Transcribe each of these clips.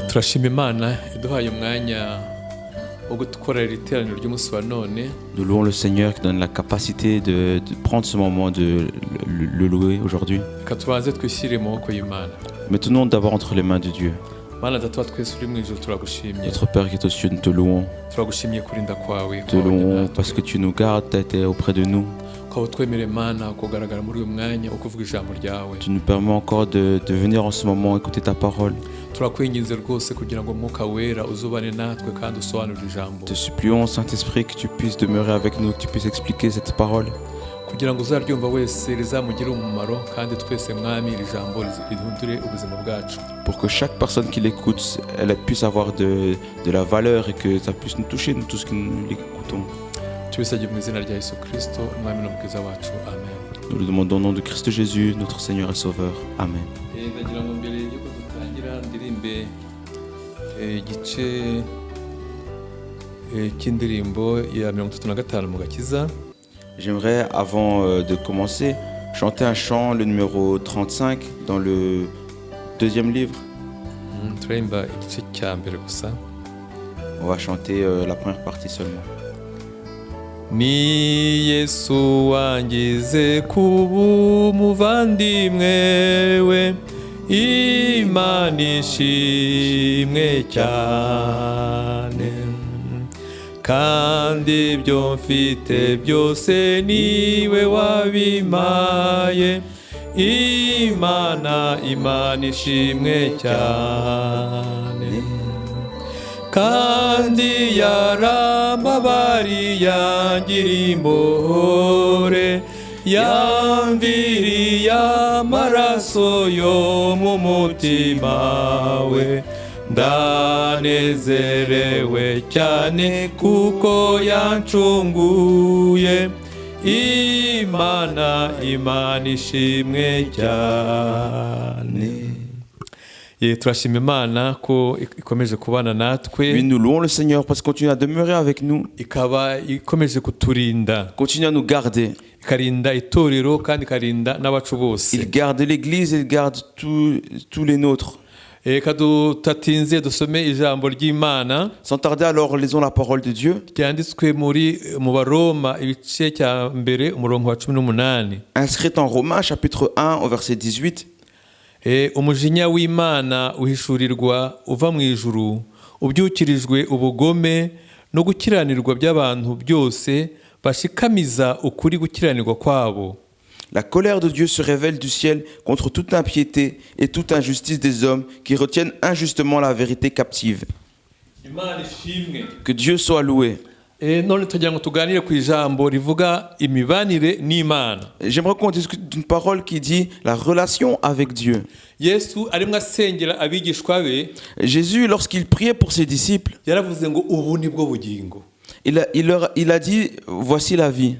turashima Imana iduhaye umwanya wo gukorera iteraniro ry'umunsi wa none. Nous louons le Seigneur qui donne la capacité de prendre ce moment de le louer aujourd'hui. Reka tubanze twishyire mu maboko y'Imana. Mettons-nous d'abord entre les mains de Dieu. Mana data wa twese uri mu ijuru turagushimye. Notre Père qui est aux cieux, nous te louons. Turagushimiye kurinda kwawe. Te louons parce que tu nous gardes, tu as été auprès de nous. Ukaba utwemereye Mana kugaragara muri uyu mwanya wo kuvuga ijambo ryawe. Tu nous permets encore de venir en ce moment écouter ta parole. Turakwinginze rwose kugira ngo Mwuka Wera uzubane natwe kandi usobanurire ijambo. Te supplions, Saint-Esprit, que tu puisses demeurer avec nous, que tu puisses expliquer cette parole. Kugira ngo uzaryumva wese rizamugire umumaro kandi twese mwami iri jambo rihindure ubuzima bwacu. Pour que chaque personne qui l'écoute, elle puisse avoir de la valeur et que ça puisse nous toucher, nous tous qui nous l'écoutons. Tubisabye mu izina rya Yesu Kristo, umwami n'umukiza wacu. Amen. Nous le demandons au nom de Christ Jésus, notre Seigneur et Sauveur. Amen. Ndagira ngo mbere yuko dutangira ndirimbe igice cy'indirimbo ya 35 mu gakiza. J'aimerais, avant de commencer, chanter un chant, le numéro 35, dans le deuxième livre. Turemba igice cya mbere gusa. On va chanter la première partie seulement. Ni Yesu wangize kuba umuvandimwe we, Imana ishimwe cyane, kandi ibyo mfite byose niwe wabimpaye, Imana ishimwe cyane, kandi yarambabariye yangira imbohore, yamviriye amaraso yo mu mutima we, ndanezerewe cyane kuko yancunguye, Imana ishimwe cyane. Turashima Imana ko ikomeje kubana natwe. Oui, nous louons le Seigneur parce qu'il continue à demeurer avec nous. Ikaba ikomeje kuturinda. Continue à nous garder. Ikarinda itorero kandi ikarinda n'abacu bose. Il garde l'église, il garde tous les nôtres. Kadutatinze dusome ijambo ry'Imana. Sans tarder, alors lisons la parole de Dieu. Cyanditswe mu Baroma ibice cya mbere umurongo wa 18. Inscrite en Romains chapitre 1 au verset 18. Umujinya w'Imana uhishurirwa uva mu ijuru, ubyukirijwe ubugome no gukiranirwa by'abantu byose bashikamiza ukuri gukiranirwa kwabo. La colère de Dieu se révèle du ciel contre toute impiété et toute injustice des hommes qui retiennent injustement la vérité captive. Que Dieu soit loué. None tugira ngo tuganire ku ijambo rivuga imibanire n'Imana. J'aimerais qu'on discute d'une parole qui dit la relation avec Dieu. Yesu arimwe asengera abigishwa be. Jésus, lorsqu'il priait pour ses disciples, yaravuze ngo ubu nibwo bugingo. Il a dit voici la vie.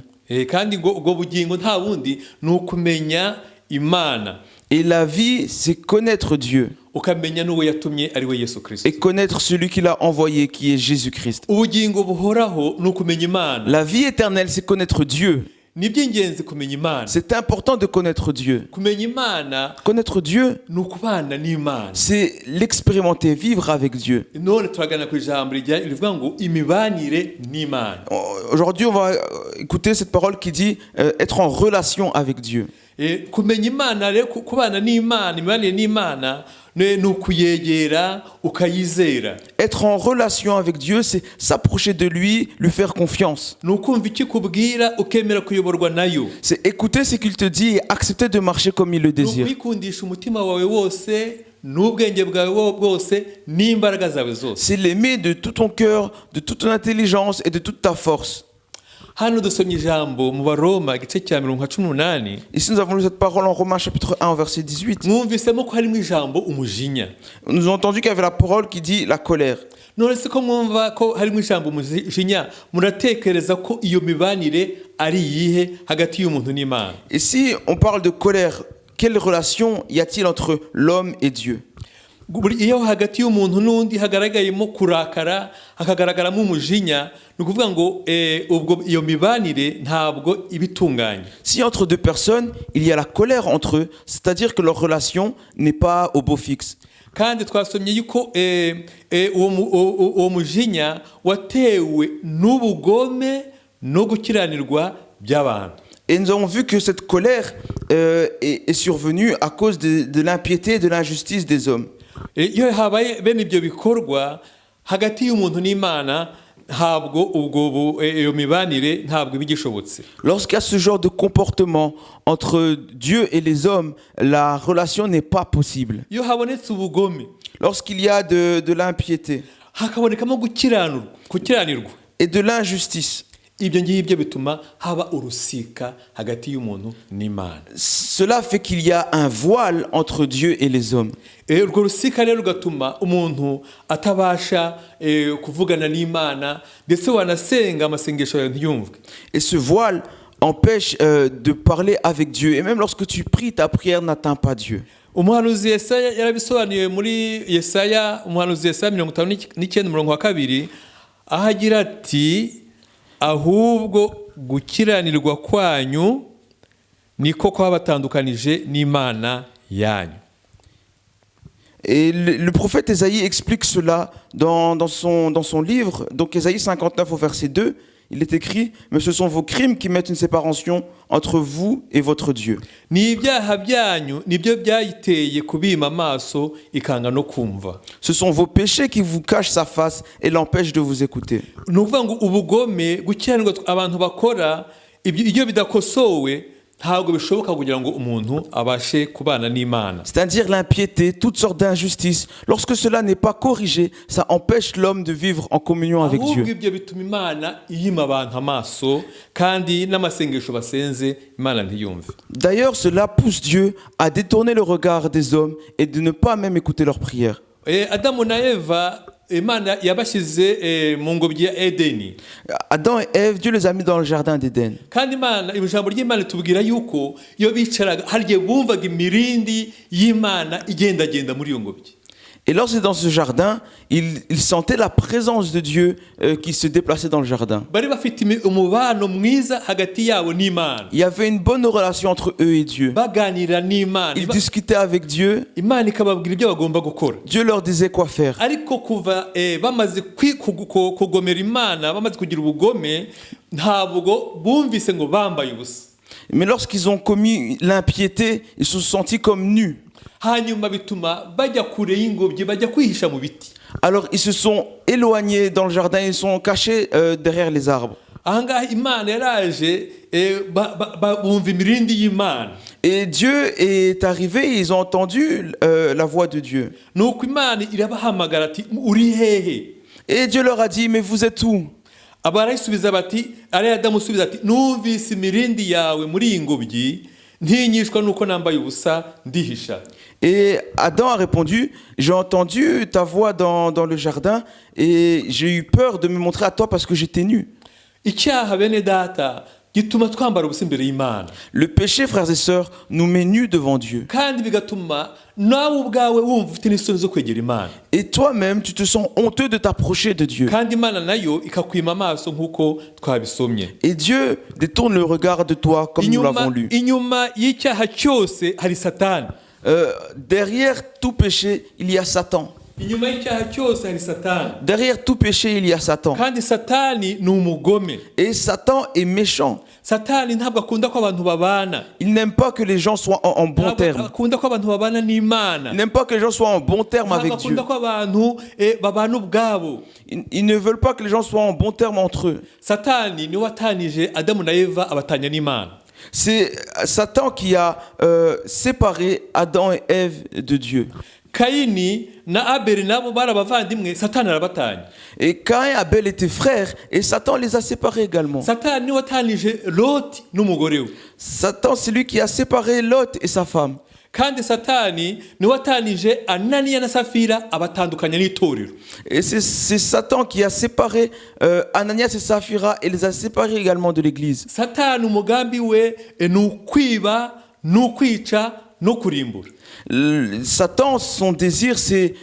Kandi ngo ubwo bugingo nta bundi nukumenya Imana. Et la vie, c'est connaître Dieu. Ukamenya n'uwo yatumye ari we Yesu Kristo. Et connaître celui qui l'a envoyé, qui est Jésus-Christ. Ubugingo buhoraho nukumenya Imana. La vie éternelle, c'est connaître Dieu. Ni by'ingenzi kumenya Imana. C'est important de connaître Dieu. Kumenya Imana. Connaître Dieu, nukubana n'Imana. c'est l'expérimenter, vivre avec Dieu. None turagana ku ijambo rivuga ngo imibanire n'Imana. Aujourd'hui, on va écouter cette parole qui dit être en relation avec Dieu. Kumenya Imana rero kubana n'Imana, imibanire n'Imana nukuyegera ukayizera. Être en relation avec Dieu, c'est s'approcher de lui, lui faire confiance. Nukumva ikikubwira ukemera kuyoborwa nayo. C'est écouter ce qu'il te dit et accepter de marcher comme il le désire. Nukwikundisha umutima wawe wose n'ubwenge bwawe bwose n'imbaraga zawe zose. C'est l'aimer de tout ton cœur, de toute ton intelligence et de toute ta force. Hano dusomye ijambo mu Baroma igice cya 18. Ici nous avons lu cette parole en Romains chapitre 1 verset 18. Mwumvisemo ko harimo ijambo umujinya. Nous avons entendu qu'il y avait la parole qui dit la colère. None se ko mwumva ko harimo ijambo umujinya, muratekereza ko iyo mibanire ari yihe hagati y'umuntu n'Imana? Et si on parle de colère, quelle relation y a-t-il entre l'homme et Dieu? Iyo hagati y'umuntu n'undi hagaragayemo kurakara, hakagaragaramo umujinya, nukuvuga ngo ubwo iyo mibanire ntabwo ibitunganye. Si entre deux personnes, il y a la colère entre eux, c'est-à-dire que leur relation n'est pas au beau fixe. kandi twasomye yuko uwo mujinya watewe n'ubugome no gukiranirwa by'abantu. Et nous avons vu que cette colère est survenue à cause de l'impiété et de l'injustice des hommes. Iyo habaye bene ibyo bikorwa hagati y'umuntu n'Imana, ntabwo ubwo iyo mibanire ntabwo bigishobotse. Lorsqu'il y a ce genre de comportement entre Dieu et les hommes, la relation n'est pas possible. Iyo habonetse ubugome, Lorsqu'il y a de l'impiété hakabonekamo gukiranirwa et de l'injustice, ibyo ngibyo bituma haba urusika hagati y'umuntu n'Imana. cela fait qu'il y a un voile entre Dieu et les hommes. Urwo rusika rero rugatuma umuntu atabasha kuvugana n'Imana, ndetse wanasenga amasengesho yawe ntiyumvwe. Et ce voile empêche de parler avec Dieu. Et même lorsque tu pries, ta prière n'atteint pas Dieu. Umuhanuzi Yesaya yarabisobanuye muri Yesaya, umuhanuzi Yesaya 59:2, aho agira ati ahubwo gukiranirwa kwanyu niko kwabatandukanije n'Imana yanyu. Et le prophète Ésaïe explique cela dans son livre. Donc Ésaïe 59 au verset 2, il est écrit « Mais ce sont vos crimes qui mettent une séparation entre vous et votre Dieu. » Ni ibyaha byanyu nibyo byayiteye kubima amaso ikanga no kumva. Ce sont vos péchés qui vous cachent sa face et l'empêchent de vous écouter. Ni ukuvuga ngo ubugome gukiranirwa abantu bakora iyo bidakosowe ntabwo bishoboka kugira ngo umuntu abashe kubana n'Imana. C'est-à-dire l'impiété, toutes sortes d'injustices. Lorsque cela n'est pas corrigé, ça empêche l'homme de vivre en communion avec Ahubwo Dieu. ibyo bituma Imana iyima abantu amaso, kandi n'amasengesho basenze Imana ntiyumve. D'ailleurs, cela pousse Dieu à détourner le regard des hommes et de ne pas même écouter leurs prières. Adamu na Eva Imana yabashyize mu ngobyi ya Edeni. Adam et Ève, Dieu les a mis dans le jardin d'Éden. Kandi Imana, ijambo ry'Imana tubwira yuko iyo bicaraga hariye bumvaga imirindi y'Imana igendagenda muri iyo ngobyi. Et lorsqu'ils étaient dans ce jardin, ils sentaient la présence de Dieu qui se déplaçait dans le jardin. Bari bafite umubano mwiza hagati yabo n'Imana. Il y avait une bonne relation entre eux et Dieu. Baganira n'Imana. Ils discutaient avec Dieu. Imana ikababwira ibyo bagomba gukora. Dieu leur disait quoi faire. Ariko kuva bamaze kugomera Imana, bamaze kugira ubugome, ntabwo bumvise ngo bambaye ubusa. Mais lorsqu'ils ont commis l'impiété, ils se sont sentis comme nus. Hanyuma bituma bajya kure y'ingobyi, bajya kwihisha mu biti. Alors ils se sont éloignés dans le jardin, ils sont cachés derrière les arbres. Ahangaha Imana yaraje bumva imirindi y'Imana. Et Dieu est arrivé, ils ont entendu la voix de Dieu. Nuko Imana irabahamagara ati uri hehe? Et Dieu leur a dit, mais vous êtes où? Abarayisubiza bati, ari Adamu subiza ati numvise imirindi yawe muri iyi ngobyi, ntinyishwa nuko nambaye ubusa ndihisha. Et Adam a répondu, j'ai entendu ta voix dans le jardin et j'ai eu peur de me montrer à toi parce que j'étais nu. Icyaha bene data gituma twambara ubusa imbere y'Imana. Le péché, frères et sœurs, nous met nus devant Dieu. Kandi bigatuma nawe ubwawe wumva ufite n'isoni zo kwegera Imana. Et toi-même, tu te sens honteux de t'approcher de Dieu. Kandi Imana nayo ikakwima amaso nk'uko twabisomye. Et Dieu détourne le regard de toi comme nous l'avons lu. Inyuma y'icyaha cyose hari Satani. Derrière tout péché, il y a Satan. Inyuma y'icyaha cyose hari Satani. Derrière tout péché, il y a Satan. Kandi Satani ni umugome. Et Satan est méchant. Satani ntabwo akunda ko abantu babana. Il n'aime pas que les gens soient en bon terme. Akunda ko abantu babana n'Imana. Il n'aime pas que les gens soient en bon terme avec Dieu. Akunda ko abantu babana ubwabo. Ils ne veulent pas que les gens soient en bon terme entre eux. Satani ni watanije Adamu na Eva abatanya n'Imana. C'est Satan qui a séparé Adam et Ève de Dieu. Kaini na Abeli nabo barabavandimwe, Satani arabatanya. Et Caïn et Abel étaient frères et Satan les a séparés également. Satani ni watanije Loti n'umugore we. Satan, c'est lui qui a séparé Lot et sa femme. Kandi Satani ni watanije Ananiya na Safira abatandukanya n'itorero. Et c'est Satan qui a séparé Ananias et Saphira et les a séparés également de l'église. Satani umugambi we ni ukwiba, ni ukwica, no kurimbura. Satan, son désir, c'est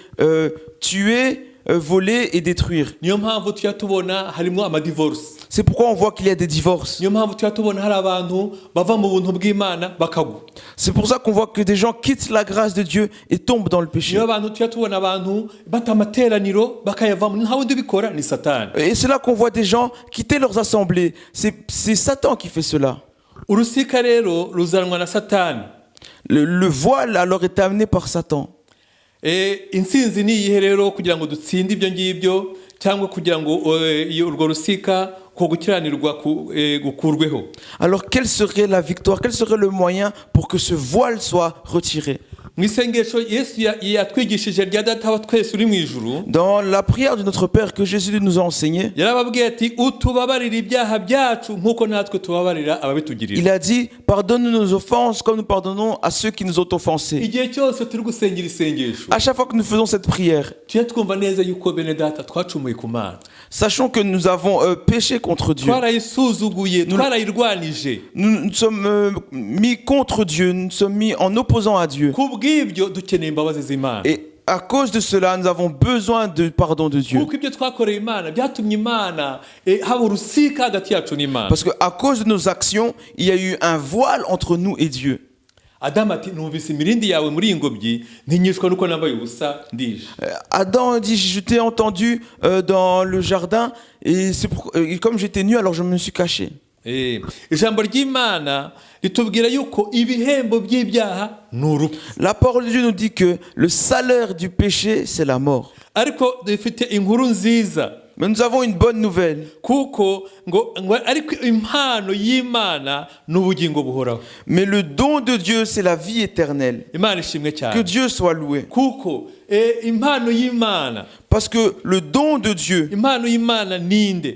tuer, voler et détruire. niyo mpamvu tujya tubona harimo amadivorce. C'est pourquoi on voit qu'il y a des divorces. niyo mpamvu tujya tubona hari abantu bava mu buntu bw'Imana bakagwa. C'est pour ça qu'on voit que des gens quittent la grâce de Dieu et tombent dans le péché. niyo abantu tujya tubona abantu bata amateraniro bakayavamo, nta wundi ubikora ni Satani. Et c'est là qu'on voit des gens quitter leurs assemblées. C'est Satan qui fait cela. Urusika rero ruzanwa na Satani. Le voile alors est amené par Satan. Intsinzi ni iyihe rero kugira ngo dutsinde ibyo ngibyo, cyangwa kugira ngo urwo rusika ko gukiranirwa gukurweho? Alors quelle serait la victoire? Quel serait le moyen pour que ce voile soit retiré? mu isengesho Yesu yatwigishije rya Data wa twese uri mu ijuru, Dans la prière de notre Père que Jésus nous a enseigné, yarababwiye ati utubabarira ibyaha byacu nk'uko natwe tubabarira ababitugirira. il a dit, pardonne nos offenses comme nous pardonnons à ceux qui nous ont offensés. Igihe cyose turi gusengera isengesho, À chaque fois que nous faisons cette prière, tujye twumva neza yuko bene data twacumuye ku Mana, sachons que nous avons péché contre Dieu. twarayisuzuguye, twarayirwanije. Nous sommes mis contre Dieu, nous sommes mis en opposant à Dieu. Kubw'ibyo dukeneye imbabazi z'Imana. Et à cause de cela, nous avons besoin de pardon de Dieu. Kuko ibyo twakoreye Imana byatumye Imana haba urusika hagati yacu n'Imana. Parce qu'à cause de nos actions, il y a eu un voile entre nous et Dieu. Adamu ati numvise imirindi yawe muri iyi ngobyi, ntinyishwa nuko nambaye ubusa ndije. Adam dit, je t'ai entendu dans le jardin et comme j'étais nu, alors je me suis caché. Ijambo ry'Imana ritubwira yuko ibihembo by'ibyaha ni urupfu. La parole de Dieu nous dit que le salaire du péché, c'est la mort. Ariko dufite inkuru nziza, Mais nous avons une bonne nouvelle. kuko ngo ariko impano y'Imana ni ubugingo buhoraho. Mais le don de Dieu, c'est la vie éternelle. Imana ishimwe Que cyane. Dieu soit loué. Kuko impano y'Imana, Parce que le don de Dieu, impano y'Imana ninde?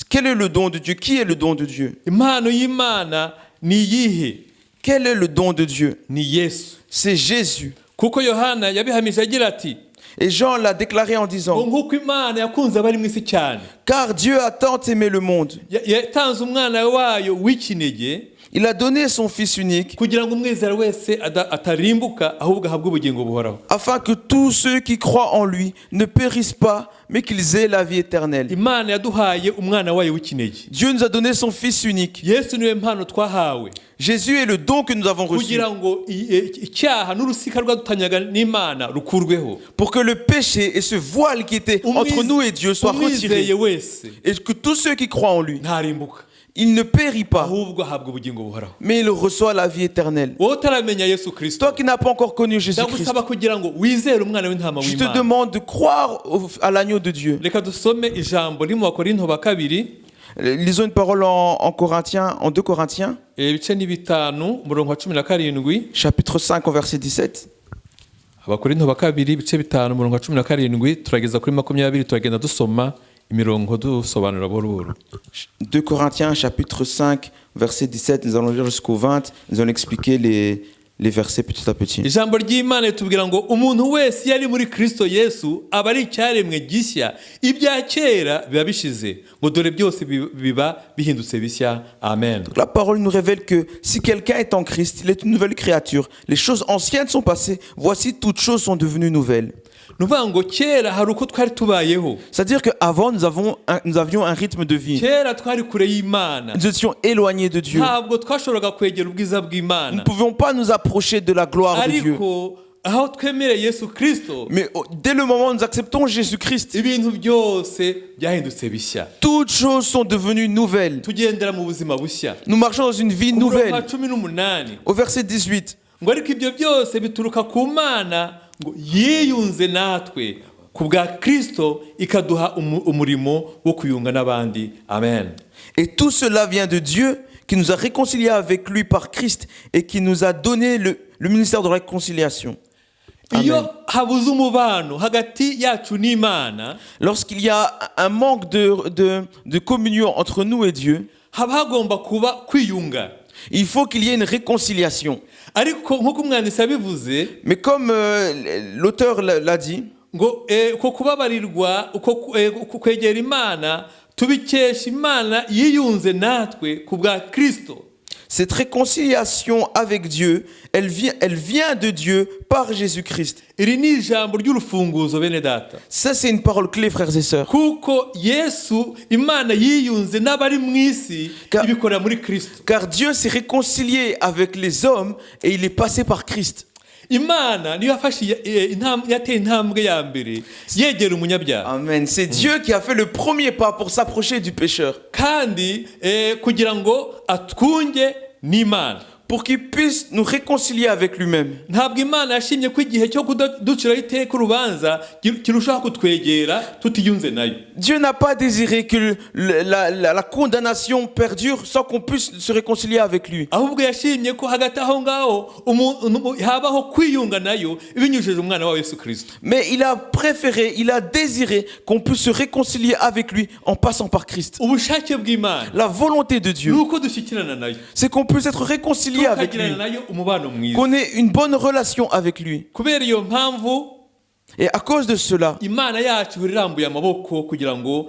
quel est le don de Dieu? Qui est le don de Dieu? Impano y'Imana ni iyihe? Quel est le don de Dieu? Ni Yesu. C'est Jésus. Kuko Yohana yabihamije agira ati, Et Jean l'a déclaré en ngo disant, nk'uko Imana yakunze abari mu isi cyane, car Dieu a tant aimé le monde, yatanze umwana wayo w'ikinege, il a donné son Fils unique, kugira ngo umwizera wese atarimbuka ahubwo ahabwe ubugingo buhoraho. afin que tous ceux qui croient en lui ne périssent pas, mais qu'ils aient la vie éternelle. Imana yaduhaye umwana wayo w'ikinege. Dieu nous a donné son Fils unique. Yesu niwe mpano twahawe, Jésus est le don que nous avons reçu kugira ngo icyaha n'urusika rwadutanyaga n'Imana rukurweho. pour que le péché et ce voile qui était entre nous et Dieu soient retirés. Umwizeye wese Et que tous ceux qui croient en lui, ntarimbuka, il ne périt pas, ahubwo ahabwa ubugingo buhoraho. mais il reçoit la vie éternelle. Wowe utaramenya Yesu Kristo, Toi qui n'as pas encore connu Jésus-Christ, ndagusaba kugira ngo wizere umwana w'intama je te w'Imana. demande de croire à l'agneau de Dieu. Reka dusome ijambo riri mu Bakorinto ba kabiri, Lisons une parole en Corinthiens, en 2 Corinthiens, ibice ni bitanu umurongo wa 17, chapitre 5, au verset 17. Abakorinto ba kabiri ibice bitanu umurongo wa 17 turageza kuri 20, turagenda dusoma imirongo dusobanura buhoro. 2 Corinthiens, chapitre 5, verset 17, nous allons lire jusqu'au 20, nous allons expliquer les versets petit à petit. Ijambo ry'Imana ritubwira ngo umuntu wese yari muri Kristo Yesu aba ari icyaremwe gishya, ibya kera biba bishize, ngo dore byose biba bihindutse bishya. Amen. La parole nous révèle que si quelqu'un est en Christ, il est une nouvelle créature. Les choses anciennes sont passées, voici toutes choses sont devenues nouvelles. Nuvuga ngo kera hari uko twari tubayeho, C'est-à-dire qu'avant, nous avions un rythme de vie. kera twari kure y'Imana, Nous étions éloignés de Dieu. ntabwo twashoboraga kwegera ubwiza Nous ne bw'Imana. pouvions pas nous approcher de la gloire de Dieu. Ariko aho twemereye Yesu Kristo, Mais dès le moment où nous acceptons Jésus-Christ, ibintu byose byahindutse bishya, toutes choses sont devenues nouvelles. tugendera mu buzima bushya. Nous marchons dans une vie Ku murongo wa nouvelle. 18, Au verset 18, ngo ariko ibyo byose bituruka ku Mana, ngo yiyunze natwe ku bwa Kristo ikaduha umurimo wo kuyunga n'abandi. Amen. et tout cela vient de Dieu qui nous a réconciliés avec lui par Christ et qui nous a donné le ministère de la réconciliation. Iyo Amen. habuze umubano hagati yacu n'Imana, Lorsqu'il y a un manque de communion entre nous et Dieu, haba hagomba kuba kwiyunga. il faut qu'il y ait une réconciliation. Ariko nk'uko umwanditsi abivuze, Mais comme l'auteur l'a dit, ngo uko kubabarirwa, uko kwegera Imana tubikesha Imana yiyunze natwe ku bwa Kristo. Cette réconciliation avec Dieu, elle vient de Dieu par Jésus-Christ. iri ni ijambo ry'urufunguzo bene data, Ça, c'est une parole clé, frères et sœurs. kuko Yesu Imana yiyunze n'abari mu isi ibikorera muri Kristo. Car Dieu s'est réconcilié avec les hommes et il est passé par Christ. Imana niyo yateye intambwe ya mbere yegera umunyabyaha, Amen. C'est Dieu qui a fait le premier pas pour s'approcher du pécheur, kandi kugira ngo atwunge n'Imana. pour qu'il puisse nous réconcilier avec lui-même. Ntabwo Imana yashimye ko igihe cyo kuduciraho iteka urubanza kirushaho kutwegera tutiyunze nayo. Dieu n'a pas désiré que la condamnation perdure sans qu'on puisse se réconcilier avec lui. Ahubwo yashimye ko hagati aho ngaho habaho kwiyunga nayo ibinyujije umwana wa Yesu Kristo. Mais il a préféré, il a désiré qu'on puisse se réconcilier avec lui en passant par Christ. Ubushake bw'Imana La volonté de Dieu, nuko dushyikirana nayo, c'est qu'on puisse être réconcilié avec lui, tukagirana nayo umubano mwiza. qu'on ait une bonne relation avec lui. Kubera iyo mpamvu Et à cause de cela, Imana yacu irambuye amaboko kugira ngo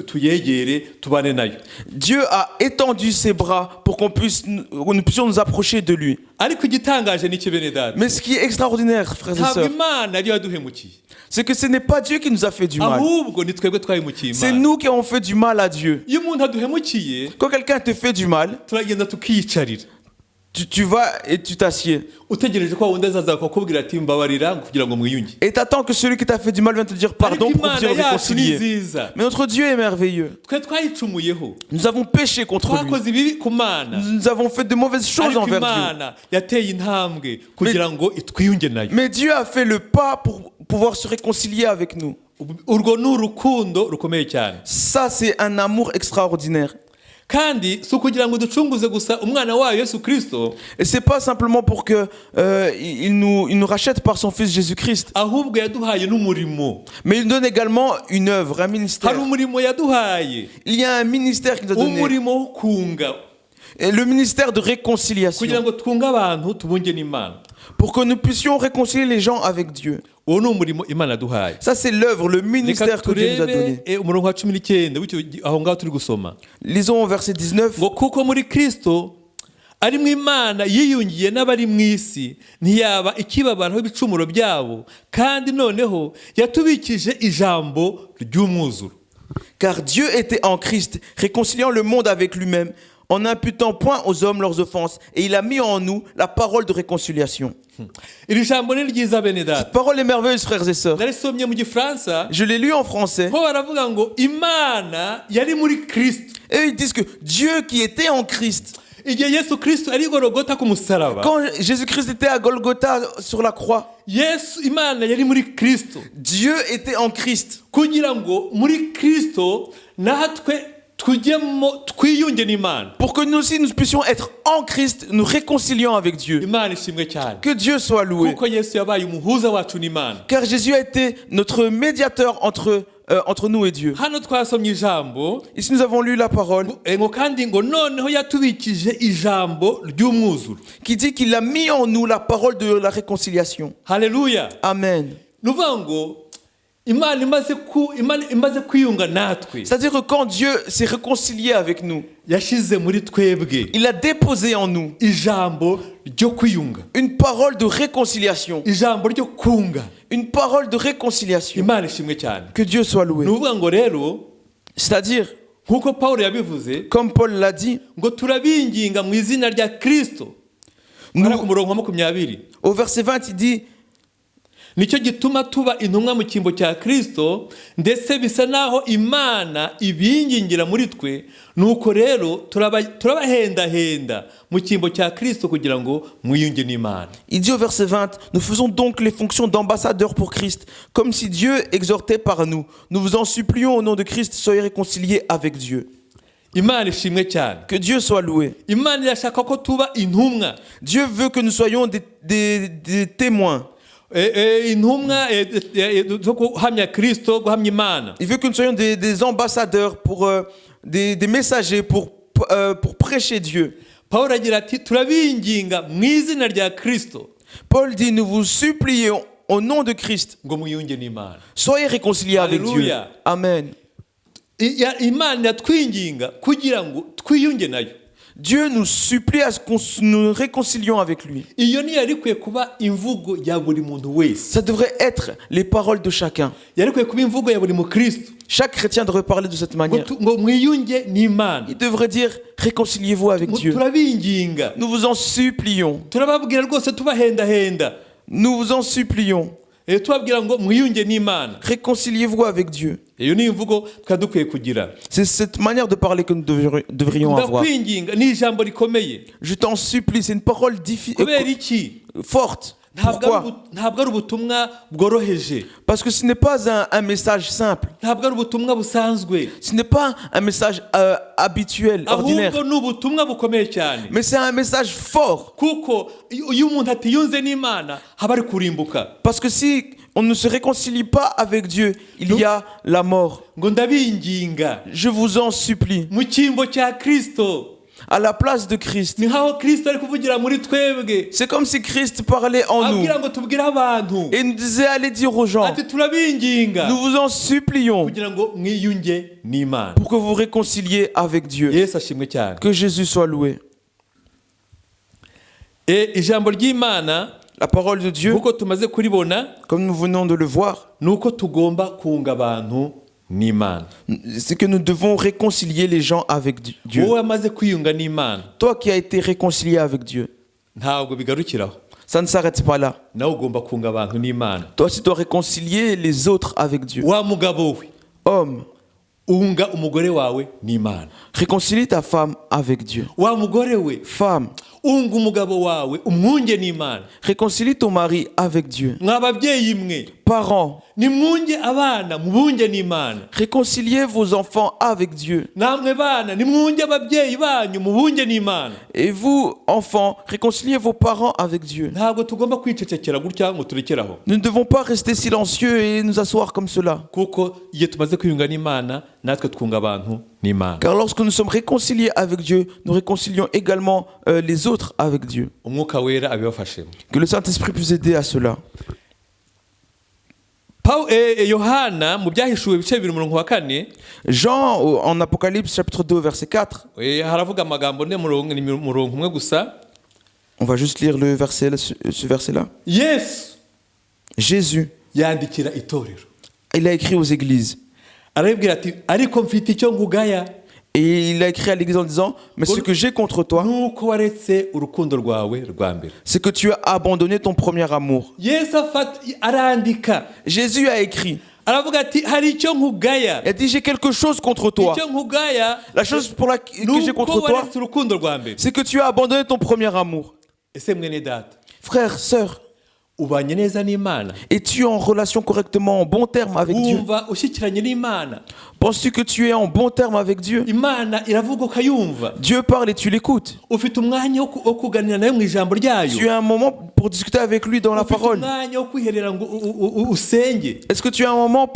tuyegere tubane nayo. Dieu a étendu ses bras pour nous puissions nous approcher de lui. Ariko igitangaje ni bene data, Mais ce qui est extraordinaire, frères et ntabwo sœurs, Imana ariyo yaduhemukiye, c'est que ce n'est pas Dieu qui nous a fait du mal. ahubwo ni twebwe twahemukiye C'est Imana. nous qui avons fait du mal à Dieu. Iyo umuntu aduhemukiye Quand quelqu'un te fait du mal, turagenda tukiyicarira, tu vas et tu t'assieds. utegereje ko wundi azaza akakubwira ati mbabarira kugira ngo mwiyunge. Et t'attends que celui qui t'a fait du mal vienne te dire pardon Ariko pour Imana vous yacu ni réconcilier. nziza, Mais notre Dieu est merveilleux. twe twayicumuyeho, Nous avons péché contre lui. twakoze ibibi ku Mana, Nous avons fait de mauvaises choses ariko envers Dieu. Imana yateye intambwe kugira ngo itwiyunge nayo. Mais Dieu a fait le pas pour pouvoir se réconcilier avec nous. Urwo ni urukundo rukomeye cyane, Ça, c'est un amour extraordinaire. kandi si ukugira ngo ducunguze gusa umwana wayo Yesu Kristo, Et c'est pas simplement pour que il nous rachète par son Fils Jésus-Christ, ahubwo yaduhaye n'umurimo. mais il donne également une œuvre, un ministère. Hari umurimo yaduhaye, Il y a un ministère qu'il nous a donné, umurimo wo kunga, et le ministère de réconciliation, kugira ngo twunge abantu tubunge n'Imana. pour que nous puissions réconcilier les gens avec Dieu. Uwo ni umurimo Imana yaduhaye. Ça, c'est l'œuvre, le Reka ministère que Dieu nous a donné. turebe umurongo wa 19 aho ngaho turi gusoma Lisons au verset 19. ngo kuko muri Kristo ari mu Imana yiyungiye n'abari mu isi ntiyaba ikibabaraho ibicumuro byabo, kandi noneho yatubikije ijambo ry'umwuzuro. Car Dieu était en Christ, réconciliant le monde avec lui-même, en n'imputant point aux hommes leurs offenses, et il a mis en nous la parole de réconciliation. Iri jambo ni ryiza bene Cette data, parole est merveilleuse, frères et sœurs. narisomye mu Gifaransa, Je l'ai lu en français. ho baravuga ngo Imana yari muri Kristo Et ils disent que Dieu qui était en Christ, igihe Yesu Kristo ari Golgota ku musaraba. quand Jésus-Christ était à Golgotha sur la croix, Imana yari muri Kristo Dieu était en Christ. kugira ngo muri Kristo natwe tujyemo twiyunge n'Imana. Pour que nous aussi nous puissions être en Christ, nous réconcilions avec Dieu. Imana ishimwe cyane, Que Dieu soit loué. kuko Yesu yabaye umuhuza wacu n'Imana. Car Jésus a été notre médiateur entre nous et Dieu. Hano twasomye ijambo Ici nous avons lu la parole ngo kandi ngo noneho yatubikije ijambo ry'umwuzuro. qui dit qu'il a mis en nous la parole de la réconciliation. Haleluya. Amen. Ni ukuvuga ngo Imana imaze kwiyunga natwe, C'est-à-dire que quand Dieu s'est réconcilié avec nous, yashize muri twebwe il a déposé en nous ijambo ryo kwiyunga, une parole de réconciliation. ijambo ryo kunga. Une parole de réconciliation. Imana ishimwe cyane. Que Dieu soit loué. Ni ukuvuga ngo rero C'est-à-dire, nk'uko Pawulo yabivuze comme Paul l'a dit, ngo turabinginga mu izina rya Kristo. Ku murongo wa 20 au verset 20, il dit, nicyo gituma tuba intumwa mu cyimbo cya Kristo, ndetse bisa naho Imana ibingingira muri twe, nuko rero turabahendahenda mu cyimbo cya Kristo kugira ngo mwiyunge n'Imana. il dit au verset 20, nous faisons donc les fonctions d'ambassadeurs pour Christ, comme si Dieu exhortait par nous. Nous vous en supplions au nom de Christ, soyez réconciliés avec Dieu. Imana ishimwe cyane. Que Dieu soit loué. Imana irashaka ko tuba intumwa. Dieu veut que nous soyons des témoins. Intumwa zo guhamya Kristo, guhamya Imana. Il veut que nous soyons des ambassadeurs, des messagers pour prêcher Dieu. Pawulo agira ati turabinginga mu izina rya Kristo Paul dit, nous vous supplions au nom de Christ, ngo mwiyunge n'Imana. soyez réconciliés avec Dieu. Alléluia. Amen. Imana yatwinginga kugira ngo twiyunge nayo. Dieu nous supplie à ce qu'on nous réconcilions avec lui. iyo niyo yari ikwiye kuba imvugo ya buri muntu wese, Ça devrait être les paroles de chacun. yari ikwiye kuba imvugo ya buri mukristo, Chaque chrétien devrait parler de cette manière. ngo mwiyunge n'Imana. Il devrait dire réconciliez-vous avec Dieu. Turabinginga, Nous vous en supplions. turababwira rwose tubahendahenda, Nous vous en supplions. tubabwira ngo mwiyunge n'Imana. Réconciliez-vous avec Dieu. Iyo ni imvugo twari dukwiye kugira. C'est cette manière de parler que nous devrions avoir. Ndakwinginga ni ijambo rikomeye. Je t'en supplie, c'est une parole Kubera iki? forte. Pourquoi? Ntabwo ari ubutumwa bworoheje, Parce que ce n'est pas un message simple. ntabwo ari ubutumwa busanzwe, Ce n'est pas un message habituel, ordinaire. ahubwo ni ubutumwa bukomeye cyane. Mais c'est un message fort. Kuko iyo umuntu atiyunze n'Imana haba ari kurimbuka. Parce que si on ne se réconcilie pas avec Dieu, il y a la mort. Ngo ndabinginga Je vous en supplie. mu cyimbo cya Kristo, À la place de Christ. ni nkaho Kristo ari kuvugira muri twebwe, C'est comme si Christ parlait en nous abwira ngo tubwire abantu et nous disait allez dire aux gens, ati turabinginga nous vous en supplions kugira ngo mwiyunge n'Imana. pour que vous réconciliez avec Dieu. Yesu ashimwe cyane. Que Jésus soit loué. Ijambo ry'Imana La parole de Dieu, nk'uko tumaze kuribona, comme nous venons de le voir, ni uko tugomba kunga abantu n'Imana. c'est que nous devons réconcilier les gens avec Dieu. Wowe wamaze kwiyunga n'Imana, Toi qui as été réconcilié avec Dieu, ntabwo bigarukiraho, ça ne s'arrête pas là. nawe ugomba kunga abantu n'Imana. Toi aussi, tu dois réconcilier les autres avec Dieu. Wa mugabo we, Homme, unga umugore wawe n'Imana. réconcilie ta femme avec Dieu. Wa mugore we, Femme, unga umugabo wawe umwunge n'Imana. réconcilie ton mari avec Dieu. Mwa babyeyi mwe, Parents, nimwunge abana mubunge n'Imana. réconciliez vos enfants avec Dieu. Namwe bana nimwunge ababyeyi banyu mubunge n'Imana. Et vous, enfants, réconciliez vos parents avec Dieu. Ntabwo tugomba kwicecekera gutya ngo turekeraho, Nous ne devons pas rester silencieux et nous asseoir comme cela. kuko iyo tumaze kwiyunga n'Imana natwe twunga abantu n'Imana. Car lorsque nous sommes réconciliés avec Dieu, nous réconcilions également les autres avec Dieu. Umwuka wera abibafashemo. Que le Saint-Esprit puisse aider à cela. Yohana mu byahishuwe ibice 2:4 Jean, en Apocalypse chapitre 2, verset 4, haravuga amagambo ne murongo umwe gusa. on va juste lire le verset, ce verset-là. Yesu Jésus, yandikira itorero, il a écrit aux églises. arabwira ati ariko mfite icyo nkugaya, Et il a écrit à l'église en disant, mais ce que j'ai contre toi, nuko waretse urukundo rwawe rwa mbere. c'est que tu as abandonné ton premier amour. Yesu arandika, Jésus a écrit, aravuga ati hari icyo nkugaya, il a dit, j'ai quelque chose contre toi. icyo nkugaya La chose pour que j'ai contre nuko toi, waretse urukundo rwa mbere. c'est que tu as abandonné ton premier amour. Ese mwene data, Frère, sœur, ubanye neza n'Imana? es-tu en relation correctement, en bon terme avec Dieu? Wumva ushyikiranye n'Imana? Penses-tu que tu es en bon terme avec Dieu? Imana iravuga ukayumva? Dieu parle et tu l'écoutes. Ufite umwanya wo kuganira nawe mu ijambo ryayo? Tu as un moment pour discuter avec lui dans la Ufite parole. umwanya wo kwiherera ngo usenge? Est-ce que tu as un moment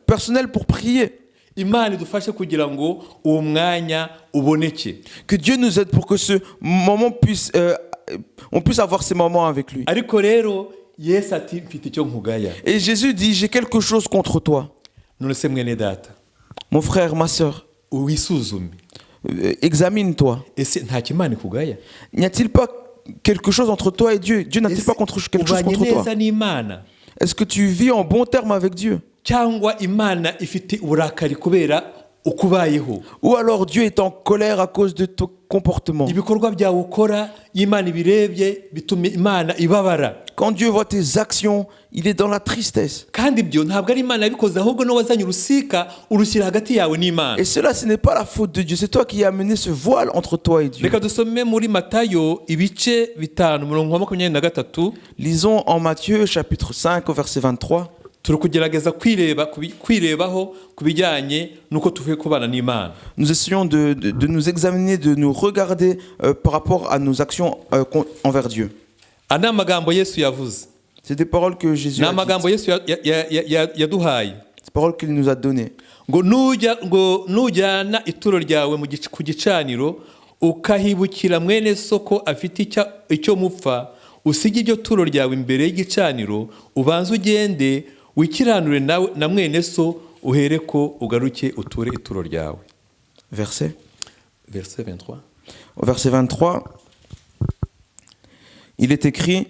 personnel pour prier? Imana idufashe kugira ngo uwo mwanya uboneke. Que Dieu nous aide pour que ce moment puisse, on puisse avoir ces moments avec lui. Ariko rero Yesu ati mfite icyo nkugaya. Et Jésus dit, j'ai quelque chose contre toi. None se mwene data, Mon frère, ma sœur, wisuzume. examine-toi. Ese nta kimana ikugaya? N'y a-t-il pas quelque chose entre toi et Dieu? Dieu n'a-t-il pas quelque chose ubanye contre toi? neza n'Imana? Est-ce que tu vis en bon terme avec Dieu? Cyangwa Imana ifite uburakari kubera ukubayeho? Ou alors Dieu est en colère à cause de ton comportement? Ibikorwa byawe ukora Imana ibirebye bituma Imana ibabara. Quand Dieu voit tes actions, il est dans la tristesse. Kandi ibyo ntabwo ari Imana yabikoze, ahubwo no wazanye urusika urushyira hagati yawe n'Imana. Et cela, ce n'est pas la faute de Dieu. C'est toi qui as amené ce voile entre toi et Dieu. Reka dusome muri Matayo ibice 5:23. Lisons en Matthieu chapitre 5 au verset 23. Turi kugerageza kwirebaho ku bijyanye n'uko tuvuye kubana n'Imana. Nous essayons de nous examiner, de nous regarder par rapport à nos actions envers Dieu. Aya ni amagambo Yesu yavuze. C'est des paroles que Jésus Ni a amagambo dites. Yesu yaduhaye. Des paroles qu'il nous a données. Ngo nujyana ituro ryawe ku gicaniro ukahibukira mwene soko afite icyo mupfa, usige iryo turo ryawe imbere y'igicaniro, ubanze ugende wikiranure na mwene so, uhereko ugaruke uture ituro ryawe. Verset 23. au verset 23, il est écrit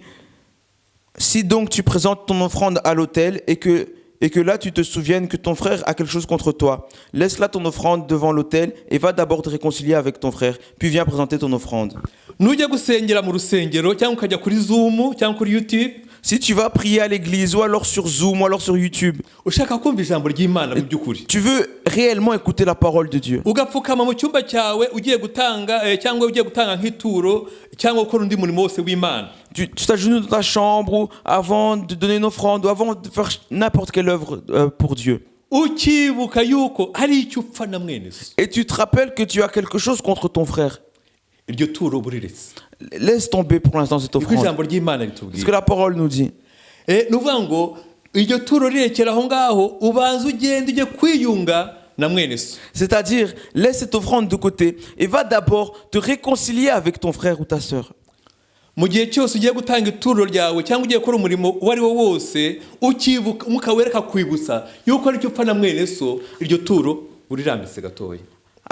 « Si donc tu présentes ton offrande à l'autel et que là tu te souviennes que ton frère a quelque chose contre toi, laisse là ton offrande devant l'autel et va d'abord te réconcilier avec ton frère, puis viens présenter ton offrande. » nujya gusengera mu rusengero cyangwa ukajya kuri Zoom cyangwa kuri YouTube, Si tu vas prier à l'église ou alors sur Zoom ou alors sur YouTube, ushaka kumva ijambo ry'Imana mu by'ukuri, tu veux réellement écouter la parole de Dieu. ugapfukama mu cyumba cyawe ugiye gutanga cyangwa ugiye gutanga nk'ituro cyangwa gukora undi murimo wose w'Imana, Tu t'agenouilles dans ta chambre ou avant de donner une offrande ou avant de faire n'importe quelle œuvre pour Dieu. ukibuka yuko hari icyo upfa na mwene so, Et tu te rappelles que tu as quelque chose contre ton frère. iryo turo buriretse. Laisse tomber pour l'instant cette Niko offrande. ijambo ry'Imana Ce que ritubwira. la parole nous dit. Ni ukuvuga ngo iryo turo rirekera aho ngaho, ubanza ugenda ujye kwiyunga na mwene so. C'est-à-dire, laisse cette offrande de côté et va d'abord te réconcilier avec ton frère ou ta sœur. Mu gihe cyose ugiye gutanga ituro ryawe cyangwa ugiye gukora umurimo uwo ari wo wose, ukibuka umwuka wera akakwibutsa yuko ari cyo upfa na mwene so, iryo turo urirambitse gatoya.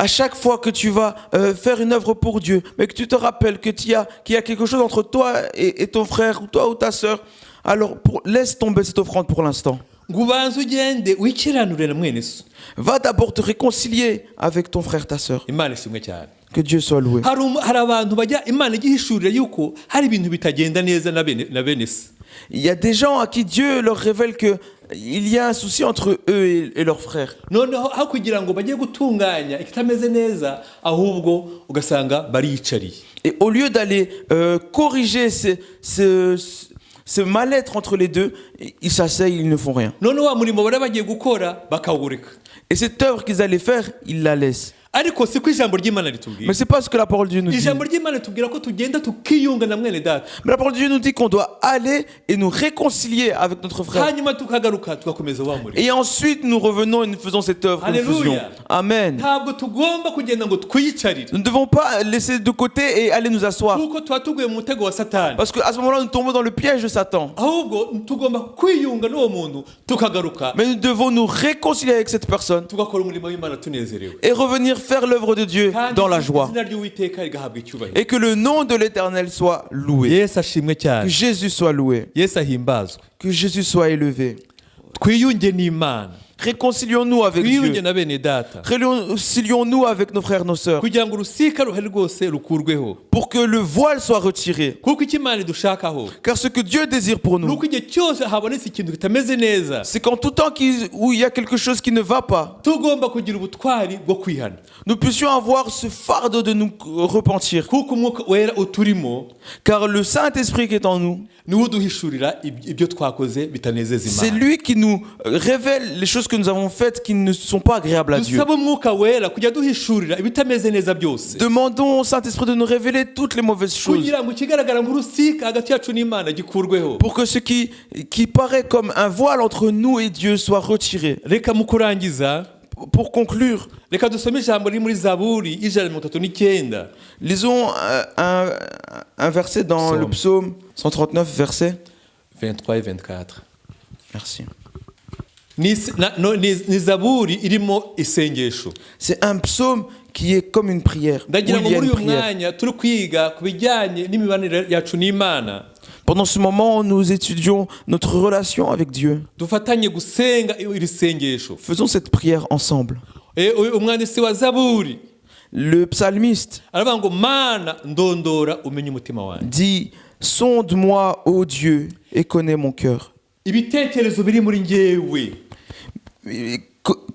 À chaque fois que tu vas faire une œuvre pour Dieu, mais que tu te rappelles qu'il y a quelque chose entre toi et ton frère, ou toi ou ta sœur, alors laisse tomber cette offrande pour l'instant. Ngo ubanze ugende wikiranure na mwene so. Va d'abord te réconcilier avec ton frère, ta sœur. Imana ishimwe cyane. Que Dieu soit loué. Hari abantu bajya Imana igihishurira yuko hari ibintu bitagenda neza na bene se. Il y a des gens à qui Dieu leur révèle qu'il y a un souci entre eux et leurs frères. Noneho aho kugira ngo bajye gutunganya ikitameze neza, ahubwo ugasanga bariyicariye. Et au lieu d'aller corriger ce mal-être entre les deux, ils s'asseyent, ils ne font rien. None wa murimo bari bagiye gukora bakawureka. Et cette œuvre qu'ils allaient faire, ils la laissent. Ariko si ko ijambo ry'Imana ritubwira. Mais c'est pas ce que la parole de Dieu nous dit. Ijambo ry'Imana ritubwira ko tugenda tukiyunga na mwene data. Mais la parole de Dieu nous dit qu'on doit aller et nous réconcilier avec notre frère. Hanyuma tukagaruka tugakomeza wa murimo. Et ensuite, nous revenons et nous faisons cette œuvre que nous faisions. Alléluia. Amen. Ntabwo tugomba kugenda ngo twiyicarire. Nous ne devons pas laisser de côté et aller nous asseoir. Kuko tuba tuguye mu mutego wa Satani. Parce qu'à ce moment-là, nous tombons dans le piège de Satan. Ahubwo tugomba kwiyunga n'uwo muntu tukagaruka. Mais nous devons nous réconcilier avec cette personne Tugakora umurimo w'Imana tunezerewe. et revenir faire l'œuvre de Dieu dans la joie. Izina ry'Uwiteka rigahabwa icyubahiro. Et que le nom de l'Éternel soit loué. Yesu ashimwe Que cyane. Jésus soit loué. Yesu ahimbazwe. Que Jésus soit élevé. Twiyunge n'Imana. Réconcilions-nous avec Twiyunge Dieu. na bene data. Réconcilions-nous avec nos frères et nos sœurs. Kugira ngo urusika ruhari rwose rukurweho. Pour que le voile soit retiré. Kuko icyo Imana idushakaho, Car ce que Dieu désire pour nous, nuko igihe cyose habonetse ikintu kitameze neza, c'est qu'en tout temps où il y a quelque chose qui ne va pas, tugomba kugira ubutwari bwo kwihana. nous puissions avoir ce fardeau de nous repentir. Kuko umwuka wera uturimo Car le Saint-Esprit qui est en nous, niwe uduhishurira ibyo twakoze bitanezeza c'est Imana. lui qui nous révèle les choses que nous avons faites qui ne sont pas agréables à Dieu. Dusaba umwuka wera kujya duhishurira ibitameze neza byose, Demandons au Saint-Esprit de nous révéler toutes les mauvaises choses. kugira ngo ikigaragara nk'urusika hagati yacu n'Imana gikurweho. Pour que ce qui paraît comme un voile entre nous et Dieu soit retiré. Reka mu kurangiza, Pour conclure, reka dusome ijambo riri muri Zaburi 139. lisons un verset dans Psaume. le psaume 139, verset. 23 et 24. Merci. Ni Zaburi irimo isengesho. C'est un psaume qui est comme une prière. Où Ndagira ngo il y a muri une uyu prière. mwanya turi kwiga ku bijyanye n'imibanire yacu n'Imana, Pendant ce moment, nous étudions notre relation avec Dieu. dufatanye gusenga iri sengesho. Faisons cette prière ensemble. Umwanditsi wa Zaburi Le psalmiste aravuga ngo Mana ndondora umenye umutima wanjye. dit « Sonde-moi, ô Dieu, et connais mon cœur. Ibitekerezo biri muri njyewe,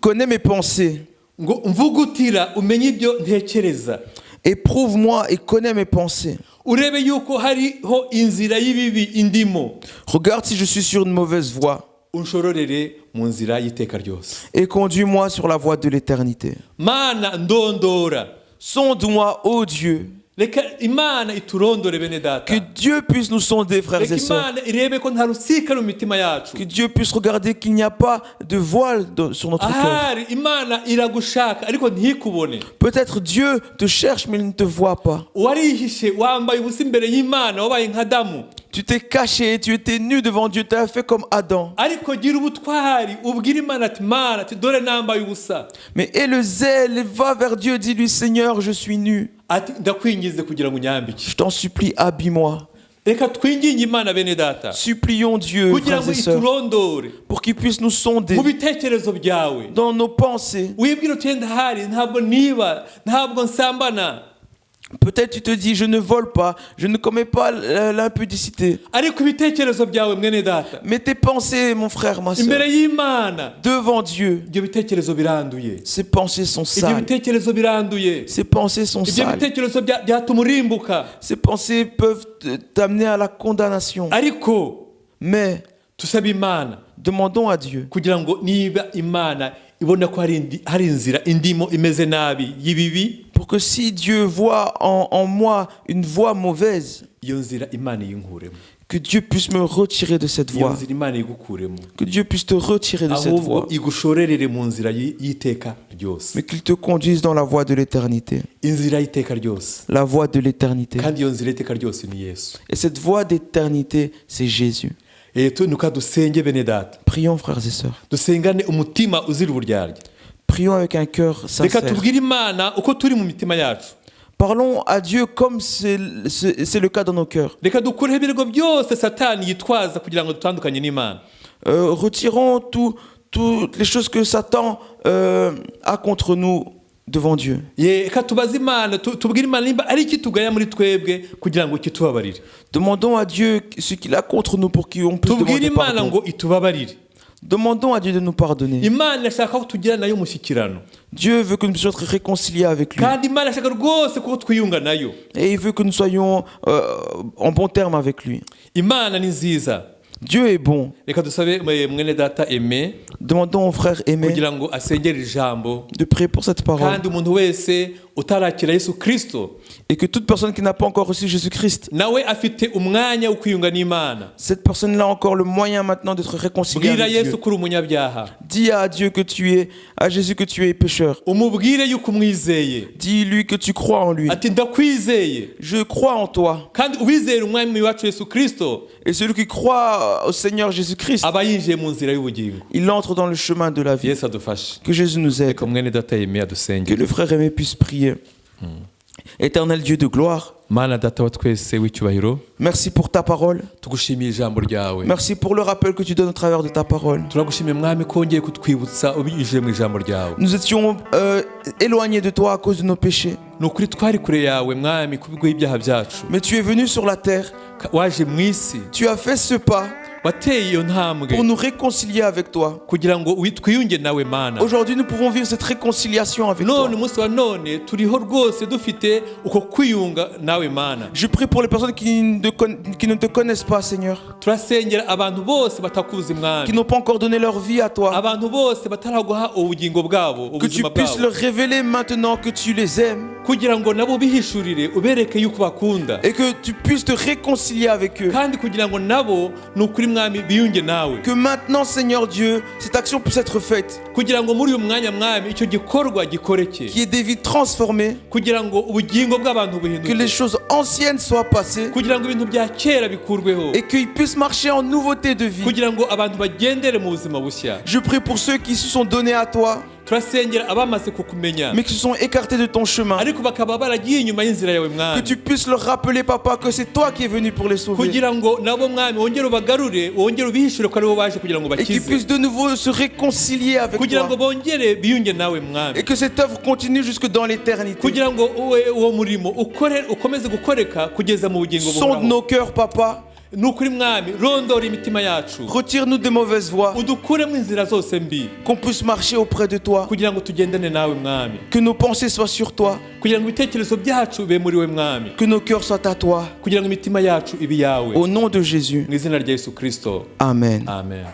Connais mes pensées. ngo mvugutira umenye ibyo ntekereza. Éprouve-moi et connais mes pensées. Urebe yuko hariho inzira y'ibibi indimo. Regarde si je suis sur une mauvaise voie. Unshororere mu nzira y'iteka ryose. Et conduis-moi sur la voie de l'éternité. Mana ndondora. Sonde-moi, ô Dieu. Reka Imana iturondore bene Que data. Dieu puisse nous sonder, frères Reka et sœurs. Imana irebe ko nta rusika mu mitima yacu. Que Dieu puisse regarder qu'il n'y a pas de voile sur notre cœur. Ahari Imana iragushaka ariko ntikubone. Peut-être Dieu te cherche mais il ne te voit pas. Warihishe wambaye ubusa imbere y'Imana wabaye nka Adamu. Tu t'es caché, tu étais nu devant Dieu, tu as fait comme Adam. ariko gira ubutwari ubwira imana ati mana ati dore nambaye ubusa. Mais aie le zèle, va vers Dieu, dis-lui Seigneur, je suis nu. Ati ndakwingize kugira ngo unyambike. Je t'en supplie, habille-moi. Reka twinginge imana bene data Supplions Dieu, kugira frères ngo et sœurs, iturondore pour qu'il puisse nous sonder mu bitekerezo byawe. dans nos pensées. Wibwira uti ndahari ntabwo niba ntabwo nsambana. Peut-être tu te dis, je ne vole pas, je ne commets pas l'impudicité. Ariko ibitekerezo byawe mwene data Mais tes pensées, mon frère, ma soeur, imbere y'Imana devant Dieu, ibyo bitekerezo biranduye. ces pensées sont Ibyo sales. bitekerezo biranduye. Ces pensées sont Ibyo sales. bitekerezo byatuma urimbuka. Ces pensées peuvent t'amener à la condamnation. Ariko Mais tusaba Imana demandons à Dieu kugira ngo niba Imana ibona ko hari inzira indimo imeze nabi y'ibibi, pour que si Dieu voit en moi une voie mauvaise, iyo nzira Imana yinkuremo. que Dieu puisse me retirer de cette Iyo voie. nzira Imana igukuremo. Que Dieu puisse te retirer de cette Ahubwo voie. igushorerere mu nzira y'iteka ryose. Mais qu'il te conduise dans la voie de l'éternité. Inzira y'iteka ryose. La voie de l'éternité. Kandi iyo nzira y'iteka ryose ni Yesu. Et cette voie d'éternité, c'est Jésus. Nuka dusenge bene data. Prions, frères et sœurs. Dusengane umutima uzira uburyarya. Prions avec un cœur Reka sincère. tubwire Imana uko turi mu mitima yacu. Parlons à Dieu comme c'est le cas dans nos cœurs. Reka dukureho ibirego byose Satani yitwaza kugira ngo dutandukanye n'Imana. Retirons toutes les choses que Satan a contre nous devant Dieu. Reka tubaze Imana tubwire Imana nimba ari iki tugaya muri twebwe kugira ngo kitubabarire. Demandons à Dieu ce qu'il a contre nous pour qu'on puisse Tubwire demander Imana pardon. ngo itubabarire. Demandons à Dieu de nous pardonner. Imana irashaka ko tugira nayo umushyikirano. Dieu veut que nous puissions être réconciliés avec lui. Kandi Imana irashaka rwose ko twiyunga nayo. Et il veut que nous soyons en bon terme avec lui. Imana ni nziza. Dieu est bon. Reka dusabe mwene data Aimé Demandons au frère Aimé kugira ngo asengere ijambo. de prier pour cette parole. Kandi umuntu wese utarakira Yesu Kristo Et que toute personne qui n'a pas encore reçu Jésus-Christ, nawe afite umwanya wo kwiyunga n'Imana. cette personne-là a encore le moyen maintenant d'être réconciliée Bwira avec Yesu Dieu. ko uri umunyabyaha. Dis à Dieu que tu es, à Jésus que tu es pécheur. Umubwire yuko umwizeye. Dis-lui que tu crois en lui. Ati ndakwizeye. Je crois en toi. Kandi uwizera umwami wacu Yesu Kristo Et celui qui croit au Seigneur Jésus-Christ, aba yinjiye mu nzira y'ubugingo. il entre dans le chemin de la vie. Yesu adufashe. Que Jésus nous aide. Reka mwene data Aimé Que adusengere. le frère Aimé puisse prier. Éternel Dieu de gloire, Mana data wa twese w'icyubahiro, merci pour ta parole. tugushimiye ijambo ryawe. Merci pour le rappel que tu donnes au travers de ta parole. Turagushimiye mwami ko wongeye kutwibutsa ubinyujije mu ijambo ryawe. Nous étions éloignés de toi à cause de nos péchés. Ni ukuri twari kure yawe mwami kubw'ibyaha byacu. Mais tu es venu sur la terre. Waje mu isi, Tu as fait ce pas wateye iyo ntambwe pour nous réconcilier avec toi. kugira ngo twiyunge nawe Mana. Aujourd'hui, nous pouvons vivre cette réconciliation avec toi. None umunsi wa none turiho rwose dufite uko kwiyunga nawe Mana. Je prie pour les personnes qui ne te connaissent pas, Seigneur, Turasengera abantu bose batakuzi qui mwami. n'ont pas encore donné leur vie à toi. Abantu bose bataraguha ubugingo bwabo, Que tu ubuzima puisses leur bwabo. révéler maintenant que tu les aimes Kugira ngo nabo bihishurire ubereke yuko bakunda. et que tu puisses te réconcilier avec eux. Kandi kugira ngo nabo ni ukuri mwami biyunge nawe. Que maintenant, Seigneur Dieu, cette action puisse être faite. Kugira ngo muri uyu mwanya mwami icyo gikorwa gikoreke. Qu'il y ait des vies transformées, Kugira ngo ubugingo bw'abantu que les buhinduke. choses anciennes soient passées Kugira ngo ibintu bya kera bikurweho. et qu'ils puissent marcher en nouveauté de vie. Kugira ngo abantu bagendere mu buzima bushya. Je prie pour ceux qui se sont donnés à toi, Turasengera abamaze kukumenya mais qui se sont écartés de ton chemin. ariko bakaba baragiye inyuma y'inzira yawe Que mwami. tu puisses leur rappeler, Papa, que c'est toi qui es venu pour les sauver. Kugira ngo nabo mwami wongere ubagarure wongere ubihishure ko aribo baje kugira ngo Et qu'ils bakize. puissent de nouveau se réconcilier avec Kugira ngo toi. bongere biyunge nawe mwami. Et que cette œuvre continue jusque dans l'éternité. Kugira ngo uwo murimo ukomeze gukoreka kugeza mu bugingo Sonde buhoraho. nos cœurs, Papa. Ni ukuri mwami rondora imitima yacu. Retire-nous des mauvaises voies. Udukuremo inzira zose mbi. Qu'on puisse marcher auprès de toi. Kugira ngo tugendane nawe mwami. Que nos pensées soient sur toi. Kugira ngo ibitekerezo byacu bibe muri we mwami. Que nos cœurs soient à toi. Kugira ngo imitima yacu ibe iyawe. Au nom de Jésus. Mu izina rya Yesu Kristo. Amen. Amen.